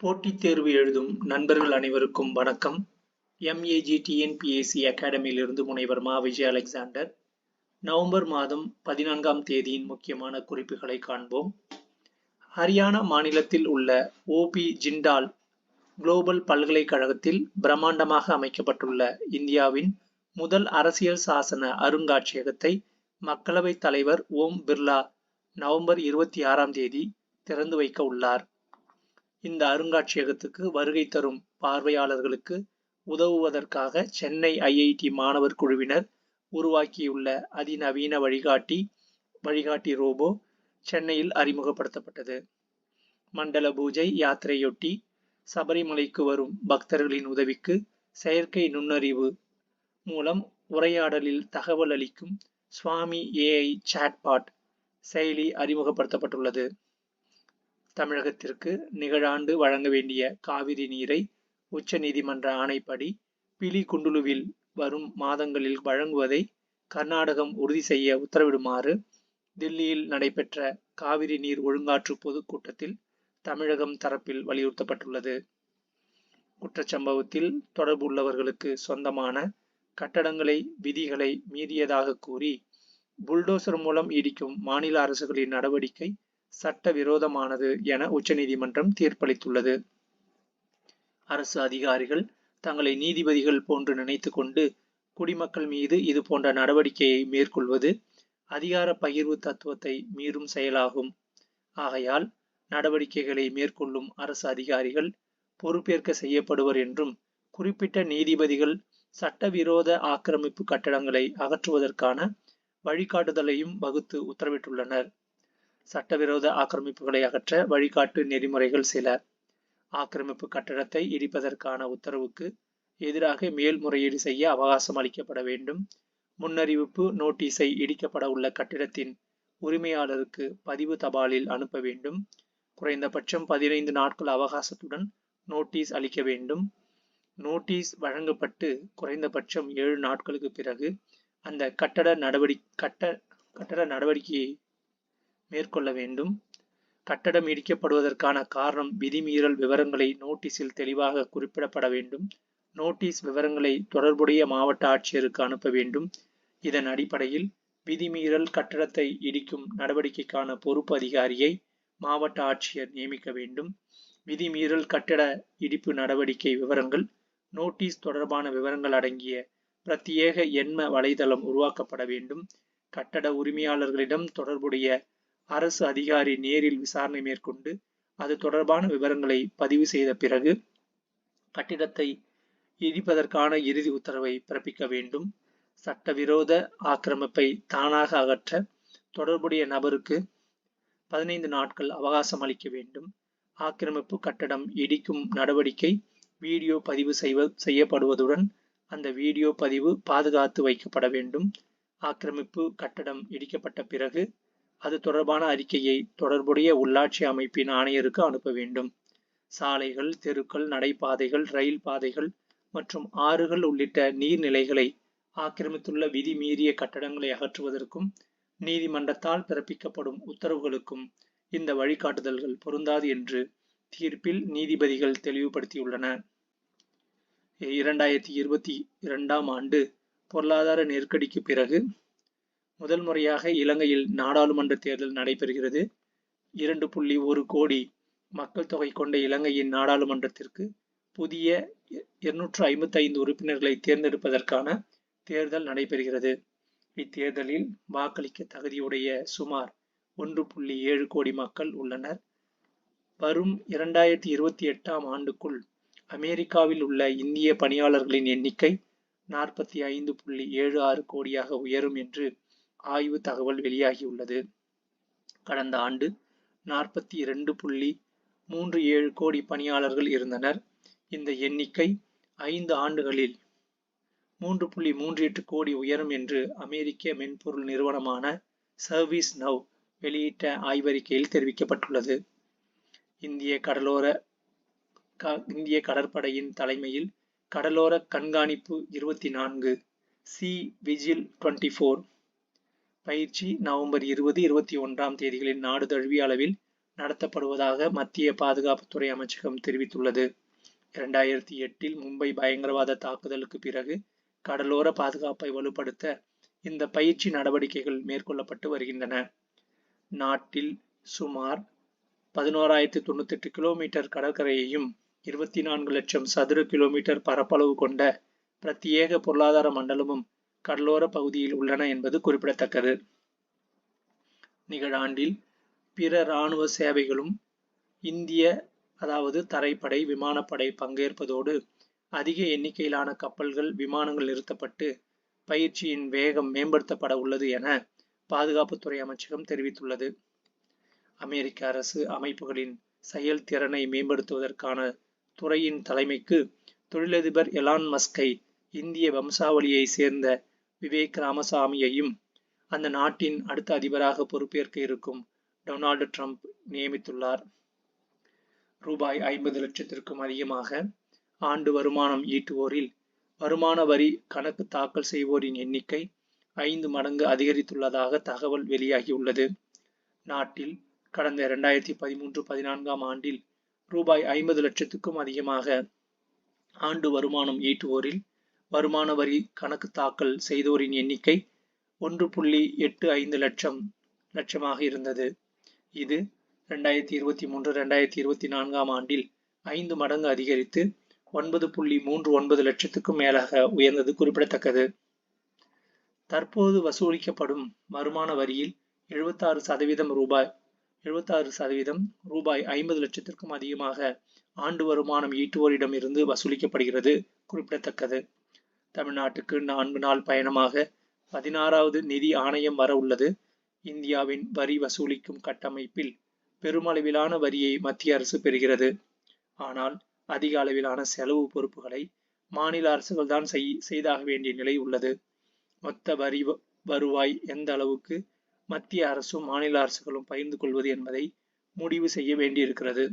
போட்டித் தேர்வு எழுதும் நண்பர்கள் அனைவருக்கும் வணக்கம். MAG TNPSC அகாடமியிலிருந்து முனைவர் மா. விஜய் அலெக்சாண்டர். நவம்பர் மாதம் 14ஆம் தேதியின் முக்கியமான குறிப்புகளை காண்போம். ஹரியானா மாநிலத்தில் உள்ள OP ஜிண்டால் குளோபல் பல்கலைக்கழகத்தில் பிரம்மாண்டமாக அமைக்கப்பட்டுள்ள இந்தியாவின் முதல் அரசியல் சாசன அருங்காட்சியகத்தை மக்களவைத் தலைவர் ஓம் பிர்லா நவம்பர் 26ஆம் தேதி திறந்து வைக்க உள்ளார். இந்த அருங்காட்சியகத்துக்கு வருகை தரும் பார்வையாளர்களுக்கு உதவுவதற்காக சென்னை IIT மாணவர் குழுவினர் உருவாக்கியுள்ள அதிநவீன வழிகாட்டி ரோபோ சென்னையில் அறிமுகப்படுத்தப்பட்டது. மண்டல பூஜை யாத்திரையொட்டி சபரிமலைக்கு வரும் பக்தர்களின் உதவிக்கு செயற்கை நுண்ணறிவு மூலம் உரையாடலில் தகவல் அளிக்கும் சுவாமி AI சாட்பாட் செயலி அறிமுகப்படுத்தப்பட்டுள்ளது. தமிழகத்திற்கு நிகழாண்டு வழங்க வேண்டிய காவிரி நீரை உச்சநீதிமன்ற ஆணைப்படி பிலிகுண்டுலுவில் வரும் மாதங்களில் வழங்குவதை கர்நாடகம் உறுதி செய்ய உத்தரவிடுமாறு தில்லியில் நடைபெற்ற காவிரி நீர் ஒழுங்காற்று பொதுக்கூட்டத்தில் தமிழகம் தரப்பில் வலியுறுத்தப்பட்டுள்ளது. குற்றச்சம்பவத்தில் தொடர்புள்ளவர்களுக்கு சொந்தமான கட்டடங்களை விதிகளை மீறியதாக கூறி புல்டோசர் மூலம் இடிக்கும் மாநில அரசுகளின் நடவடிக்கை சட்டவிரோதமானது என உச்சநீதிமன்றம் தீர்ப்பளித்துள்ளது. அரசு அதிகாரிகள் தங்களை நீதிபதிகள் போன்று நினைத்து கொண்டு குடிமக்கள் மீது இது போன்ற நடவடிக்கையை மேற்கொள்வது அதிகார பகிர்வு தத்துவத்தை மீறும் செயலாகும். ஆகையால் நடவடிக்கைகளை மேற்கொள்ளும் அரசு அதிகாரிகள் பொறுப்பேற்க செய்யப்படுவர் என்றும் குறிப்பிட்ட நீதிபதிகள் சட்டவிரோத ஆக்கிரமிப்பு கட்டடங்களை அகற்றுவதற்கான வழிகாட்டுதலையும் வகுத்து உத்தரவிட்டுள்ளனர். சட்டவிரோத ஆக்கிரமிப்புகளை அகற்ற வழிகாட்டு நெறிமுறைகள் சில. ஆக்கிரமிப்பு கட்டடத்தை இடிப்பதற்கான உத்தரவுக்கு எதிராக மேல்முறையீடு செய்ய அவகாசம் அளிக்கப்பட வேண்டும். முன்னறிவிப்பு நோட்டீஸை இடிக்கப்பட உள்ள கட்டிடத்தின் உரிமையாளருக்கு பதிவு தபாலில் அனுப்ப வேண்டும். குறைந்தபட்சம் 15 நாட்கள் அவகாசத்துடன் நோட்டீஸ் அளிக்க வேண்டும். நோட்டீஸ் வழங்கப்பட்டு குறைந்தபட்சம் 7 நாட்களுக்கு பிறகு அந்த கட்டட நடவடிக்கையை மேற்கொள்ள வேண்டும். கட்டடம் இடிக்கப்படுவதற்கான காரணம் விதிமீறல் விவரங்களை நோட்டீஸில் தெளிவாக குறிப்பிடப்பட வேண்டும். நோட்டீஸ் விவரங்களை தொடர்புடைய மாவட்ட ஆட்சியருக்கு அனுப்ப வேண்டும். இதன் அடிப்படையில் விதிமீறல் கட்டடத்தை இடிக்கும் நடவடிக்கைக்கான பொறுப்பு அதிகாரியை மாவட்ட ஆட்சியர் நியமிக்க வேண்டும். விதிமீறல் கட்டட இடிப்பு நடவடிக்கை விவரங்கள் நோட்டீஸ் தொடர்பான விவரங்கள் அடங்கிய பிரத்யேக எண்ம வலைதளம் உருவாக்கப்பட வேண்டும். கட்டட உரிமையாளர்களிடம் தொடர்புடைய அரசு அதிகாரி நேரில் விசாரணை மேற்கொண்டு அது தொடர்பான விவரங்களை பதிவு செய்த பிறகு கட்டிடத்தை இடிப்பதற்கான இறுதி உத்தரவை பிறப்பிக்க வேண்டும். சட்டவிரோத ஆக்கிரமிப்பை தானாக அகற்ற தொடர்புடைய நபருக்கு 15 நாட்கள் அவகாசம் அளிக்க வேண்டும். ஆக்கிரமிப்பு கட்டடம் இடிக்கும் நடவடிக்கை வீடியோ பதிவு செய்யப்படுவதுடன் அந்த வீடியோ பதிவு பாதுகாத்து வைக்கப்பட வேண்டும். ஆக்கிரமிப்பு கட்டடம் இடிக்கப்பட்ட பிறகு அது தொடர்பான அறிக்கையை தொடர்புடைய உள்ளாட்சி அமைப்பின் ஆணையருக்கு அனுப்ப வேண்டும். சாலைகள், தெருக்கள், நடைபாதைகள், ரயில் பாதைகள் மற்றும் ஆறுகள் உள்ளிட்ட நீர்நிலைகளை ஆக்கிரமித்துள்ள விதி மீறிய கட்டடங்களை அகற்றுவதற்கும் நீதிமன்றத்தால் பிறப்பிக்கப்படும் உத்தரவுகளுக்கும் இந்த வழிகாட்டுதல்கள் பொருந்தாது என்று தீர்ப்பில் நீதிபதிகள் தெளிவுபடுத்தியுள்ளனர். 2022ஆம் ஆண்டு பொருளாதார நெருக்கடிக்கு பிறகு முதல் முறையாக இலங்கையில் நாடாளுமன்ற தேர்தல் நடைபெறுகிறது. 2.1 கோடி மக்கள் தொகை கொண்ட இலங்கையின் நாடாளுமன்றத்திற்கு புதிய 255 உறுப்பினர்களை தேர்ந்தெடுப்பதற்கான தேர்தல் நடைபெறுகிறது. இத்தேர்தலில் வாக்களிக்க தகுதியுடைய சுமார் 1.7 கோடி மக்கள் உள்ளனர். வரும் 2028ஆம் ஆண்டுக்குள் அமெரிக்காவில் உள்ள இந்திய பணியாளர்களின் எண்ணிக்கை 45.76 கோடியாக உயரும் என்று ஆய்வு தகவல் வெளியாகியுள்ளது. கடந்த ஆண்டு 42.37 கோடி பணியாளர்கள் இருந்தனர். இந்த எண்ணிக்கை 5 ஆண்டுகளில் 3.38 கோடி உயரும் என்று அமெரிக்க மென்பொருள் நிறுவனமான சர்வீஸ் நவ் வெளியிட்ட ஆய்வறிக்கையில் தெரிவிக்கப்பட்டுள்ளது. இந்திய கடற்படையின் தலைமையில் கடலோர கண்காணிப்பு 24 சி விஜில் 24 பயிற்சி நவம்பர் 20, 21ஆம் தேதிகளில் நாடு தழுவிய அளவில் நடத்தப்படுவதாக மத்திய பாதுகாப்புத்துறை அமைச்சகம் தெரிவித்துள்ளது. 2008 மும்பை பயங்கரவாத தாக்குதலுக்கு பிறகு கடலோர பாதுகாப்பை வலுப்படுத்த இந்த பயிற்சி நடவடிக்கைகள் மேற்கொள்ளப்பட்டு வருகின்றன. நாட்டில் சுமார் 11,098 கிலோமீட்டர் கடற்கரையையும் 24 லட்சம் சதுர கிலோமீட்டர் பரப்பளவு கொண்ட பிரத்யேக பொருளாதார மண்டலமும் கடலோர பகுதியில் உள்ளன என்பது குறிப்பிடத்தக்கது. நிகழாண்டில் பிற இராணுவ சேவைகளும் இந்திய தரைப்படை, விமானப்படை பங்கேற்பதோடு அதிக எண்ணிக்கையிலான கப்பல்கள், விமானங்கள் நிறுத்தப்பட்டு பயிற்சியின் வேகம் மேம்படுத்தப்பட உள்ளது என பாதுகாப்புத்துறை அமைச்சகம் தெரிவித்துள்ளது. அமெரிக்க அரசு அமைப்புகளின் செயல்திறனை மேம்படுத்துவதற்கான துறையின் தலைமைக்கு தொழிலதிபர் எலான் மஸ்கை இந்திய வம்சாவளியை சேர்ந்த விவேக் ராமசாமியையும் அந்த நாட்டின் அடுத்த அதிபராக பொறுப்பேற்க இருக்கும் டொனால்டு ட்ரம்ப் நியமித்துள்ளார். ரூபாய் 50 லட்சத்திற்கும் அதிகமாக ஆண்டு வருமானம் ஈட்டுவோரில் வருமான வரி கணக்கு தாக்கல் செய்வோரின் எண்ணிக்கை 5 மடங்கு அதிகரித்துள்ளதாக தகவல் வெளியாகியுள்ளது. நாட்டில் கடந்த 2013-14 ஆண்டில் ரூபாய் 50 லட்சத்துக்கும் அதிகமாக ஆண்டு வருமானம் ஈட்டுவோரில் வருமான வரி கணக்கு தாக்கல் செய்தோரின் எண்ணிக்கை 1.85 லட்சமாக இருந்தது. இது 2023-2024 ஆண்டில் 5 மடங்கு அதிகரித்து 9.39 லட்சத்துக்கும் மேலாக உயர்ந்தது குறிப்பிடத்தக்கது. தற்போது வசூலிக்கப்படும் வருமான வரியில் 76% ரூபாய் 50 லட்சத்திற்கும் அதிகமாக ஆண்டு வருமானம் ஈட்டுவோரிடமிருந்து வசூலிக்கப்படுகிறது குறிப்பிடத்தக்கது. தமிழ்நாட்டுக்கு 4 நாள் பயணமாக 16வது நிதி ஆணையம் வர உள்ளது. இந்தியாவின் வரி வசூலிக்கும் கட்டமைப்பில் பெருமளவிலான வரியை மத்திய அரசு பெறுகிறது. ஆனால் அதிக அளவிலான செலவு பொறுப்புகளை மாநில அரசுகள் தான் செய்தாக வேண்டிய நிலை உள்ளது. மொத்த வரி வருவாய் எந்த அளவுக்கு மத்திய அரசும் மாநில அரசுகளும் பகிர்ந்து கொள்வது என்பதை முடிவு செய்ய வேண்டியிருக்கிறது.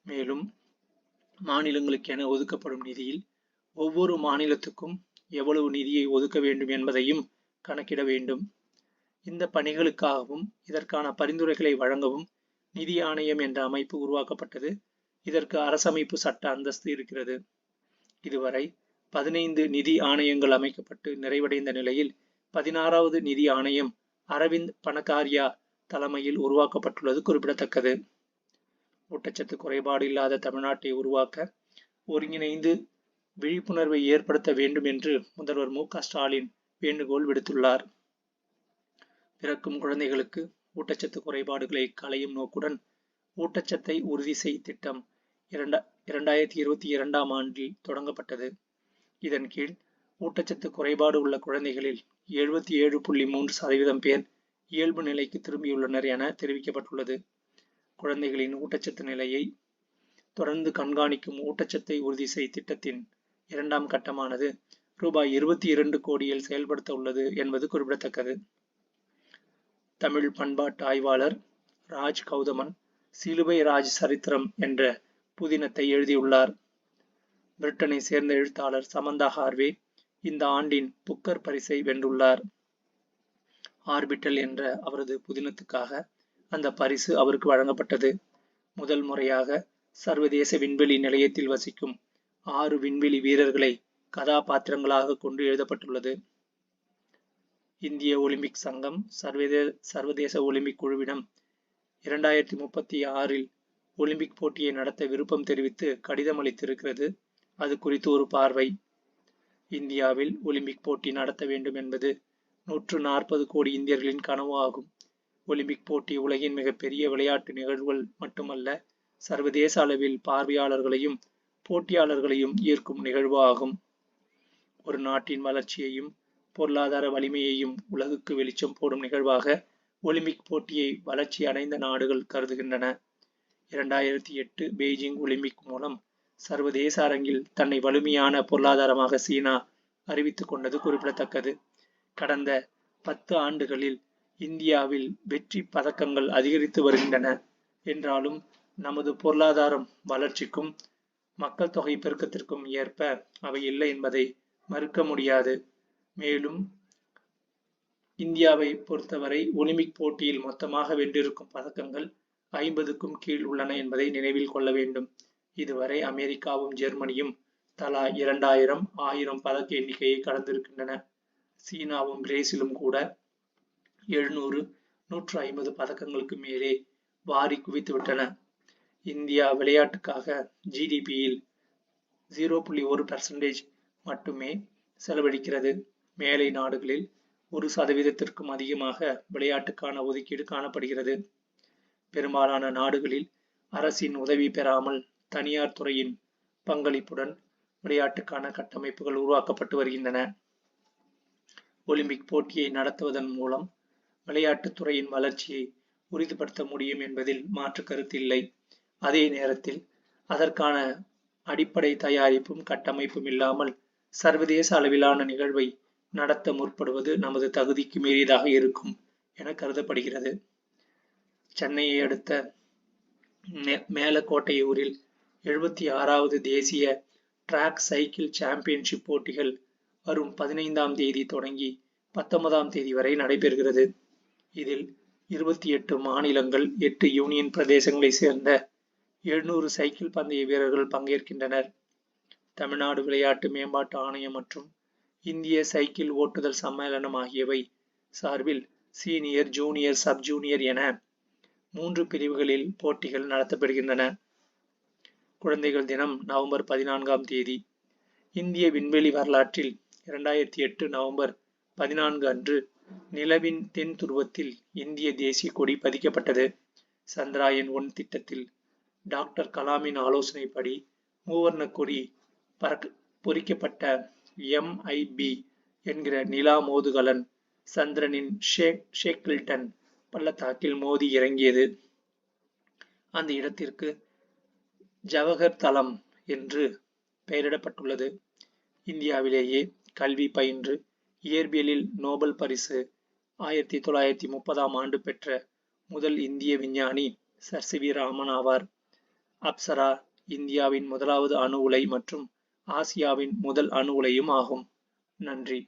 மேலும் மாநிலங்களுக்கென ஒதுக்கப்படும் நிதியில் ஒவ்வொரு மாநிலத்துக்கும் எவ்வளவு நிதியை ஒதுக்க வேண்டும் என்பதையும் கணக்கிட வேண்டும். இந்த பணிகளுக்காகவும் இதற்கான பரிந்துரைகளை வழங்கவும் நிதி ஆணையம் என்ற அமைப்பு உருவாக்கப்பட்டது. இதற்கு அரசமைப்பு சட்ட அந்தஸ்து இருக்கிறது. இதுவரை 15 நிதி ஆணையங்கள் அமைக்கப்பட்டு நிறைவடைந்த நிலையில் 16வது நிதி ஆணையம் அரவிந்த் பனகாரியா தலைமையில் உருவாக்கப்பட்டுள்ளது குறிப்பிடத்தக்கது. ஊட்டச்சத்து குறைபாடு இல்லாத தமிழ்நாட்டை உருவாக்க ஒருங்கிணைந்து விழிப்புணர்வை ஏற்படுத்த வேண்டும் என்று முதல்வர் மு க ஸ்டாலின் வேண்டுகோள் விடுத்துள்ளார். பிறக்கும் குழந்தைகளுக்கு ஊட்டச்சத்து குறைபாடுகளை களையும் நோக்குடன் ஊட்டச்சத்தை உறுதி செய் திட்டம் 2022 ஆண்டில் தொடங்கப்பட்டது. இதன் கீழ் ஊட்டச்சத்து குறைபாடு உள்ள குழந்தைகளில் 77.3% பேர் இயல்பு நிலைக்கு திரும்பியுள்ளனர் என தெரிவிக்கப்பட்டுள்ளது. குழந்தைகளின் ஊட்டச்சத்து நிலையை தொடர்ந்து கண்காணிக்கும் ஊட்டச்சத்தை உறுதி செய் திட்டத்தின் 2ஆம் கட்டமானது ரூபாய் 22 கோடியில் செயல்படுத்த உள்ளது என்பது குறிப்பிடத்தக்கது. தமிழ் பண்பாட்டு ஆய்வாளர் ராஜ் கௌதமன் சிலுவை ராஜ் சரித்திரம் என்ற புதினத்தை எழுதியுள்ளார். பிரிட்டனை சேர்ந்த எழுத்தாளர் சமந்தா ஹார்வே இந்த ஆண்டின் புக்கர் பரிசை வென்றுள்ளார். ஆர்பிட்டல் என்ற அவரது புதினத்துக்காக அந்த பரிசு அவருக்கு வழங்கப்பட்டது. முதல் முறையாக சர்வதேச விண்வெளி நிலையத்தில் வசிக்கும் 6 விண்வெளி வீரர்களை கதாபாத்திரங்களாக கொண்டு எழுதப்பட்டுள்ளது. இந்திய ஒலிம்பிக் சங்கம் சர்வதேச ஒலிம்பிக் குழுவிடம் 2036 ஒலிம்பிக் போட்டியை நடத்த விருப்பம் தெரிவித்து கடிதம் அளித்திருக்கிறது. அது குறித்து ஒரு பார்வை. இந்தியாவில் ஒலிம்பிக் போட்டி நடத்த வேண்டும் என்பது 140 கோடி இந்தியர்களின் கனவு ஆகும். ஒலிம்பிக் போட்டி உலகின் மிகப்பெரிய விளையாட்டு நிகழ்வுகள் மட்டுமல்ல, சர்வதேச அளவில் பார்வையாளர்களையும் போட்டியாளர்களையும் ஈர்க்கும் நிகழ்வு ஆகும். ஒரு நாட்டின் வளர்ச்சியையும் பொருளாதார வலிமையையும் உலகுக்கு வெளிச்சம் போடும் நிகழ்வாக ஒலிம்பிக் போட்டியை வளர்ச்சி அடைந்த நாடுகள் கருதுகின்றன. 2008 பெய்ஜிங் ஒலிம்பிக் மூலம் சர்வதேச அரங்கில் தன்னை வலிமையான பொருளாதாரமாக சீனா அறிவித்துக் கொண்டது குறிப்பிடத்தக்கது. கடந்த 10 ஆண்டுகளில் இந்தியாவில் வெற்றி பதக்கங்கள் அதிகரித்து வருகின்றன என்றாலும் நமது பொருளாதாரம் வளர்ச்சிக்கும் மக்கள் தொகை பெருக்கத்திற்கும் ஏற்ப அவை இல்லை என்பதை மறுக்க முடியாது. மேலும் இந்தியாவை பொறுத்தவரை ஒலிம்பிக் போட்டியில் மொத்தமாக வென்றிருக்கும் பதக்கங்கள் 50க்கும் கீழ் உள்ளன என்பதை நினைவில் கொள்ள வேண்டும். இதுவரை அமெரிக்காவும் ஜெர்மனியும் தலா 2000, 1000 பதக்க எண்ணிக்கையை கடந்திருக்கின்றன. சீனாவும் பிரேசிலும் கூட 700, 150 பதக்கங்களுக்கு மேலே வாரி குவித்துவிட்டன. இந்தியா விளையாட்டுக்காக ஜிடிபியில் 0.1% மட்டுமே செலவழிக்கிறது. மேலை நாடுகளில் 1%த்திற்கும் அதிகமாக விளையாட்டுக்கான ஒதுக்கீடு காணப்படுகிறது. பெரும்பாலான நாடுகளில் அரசின் உதவி பெறாமல் தனியார் துறையின் பங்களிப்புடன் விளையாட்டுக்கான கட்டமைப்புகள் உருவாக்கப்பட்டு வருகின்றன. ஒலிம்பிக் போட்டியை நடத்துவதன் மூலம் விளையாட்டுத் துறையின் வளர்ச்சியை உறுதிப்படுத்த முடியும் என்பதில் மாற்று கருத்தில்லை. அதே நேரத்தில் அதற்கான அடிப்படை தயாரிப்பும் கட்டமைப்பும் இல்லாமல் சர்வதேச அளவிலான நிகழ்வை நடத்த முற்படுவது நமது தகுதிக்கு மீறியதாக இருக்கும் என கருதப்படுகிறது. சென்னையை அடுத்த மேலக்கோட்டையூரில் 76வது தேசிய டிராக் சைக்கிள் சாம்பியன்ஷிப் போட்டிகள் வரும் 15ஆம் தேதி தொடங்கி 19ஆம் தேதி வரை நடைபெறுகிறது. இதில் 28 மாநிலங்கள், 8 யூனியன் பிரதேசங்களைச் சேர்ந்த 700 சைக்கிள் பந்தய வீரர்கள் பங்கேற்கின்றனர். தமிழ்நாடு விளையாட்டு மேம்பாட்டு ஆணையம் மற்றும் இந்திய சைக்கிள் ஓட்டுதல் சம்மேளனம் ஆகியவை சார்பில் சீனியர், ஜூனியர், சப் ஜூனியர் என 3 பிரிவுகளில் போட்டிகள் நடத்தப்படுகின்றன. குழந்தைகள் தினம் நவம்பர் 14ஆம் தேதி. இந்திய விண்வெளி வரலாற்றில் 2008 நவம்பர் 14 அன்று நிலவின் தென் துருவத்தில் இந்திய தேசிய கொடி பதிக்கப்பட்டது. சந்திராயன் 1 திட்டத்தில் டாக்டர் கலாமின் ஆலோசனைப்படி மூவர்ண கொடி பொறிக்கப்பட்ட MIB என்கிற நிலா மோதுகலன் சந்திரனின் ஷேக்கிள்டன் பள்ளத்தாக்கில் மோதி இறங்கியது. அந்த இடத்திற்கு ஜவஹர் தளம் என்று பெயரிடப்பட்டுள்ளது. இந்தியாவிலேயே கல்வி பயின்று இயற்பியலில் நோபல் பரிசு 1930ஆம் ஆண்டு பெற்ற முதல் இந்திய விஞ்ஞானி சர் சி வி ராமன் ஆவார். அப்சரா இந்தியாவின் முதலாவது அணு உலை மற்றும் ஆசியாவின் முதல் அணு உலையும் ஆகும். நன்றி.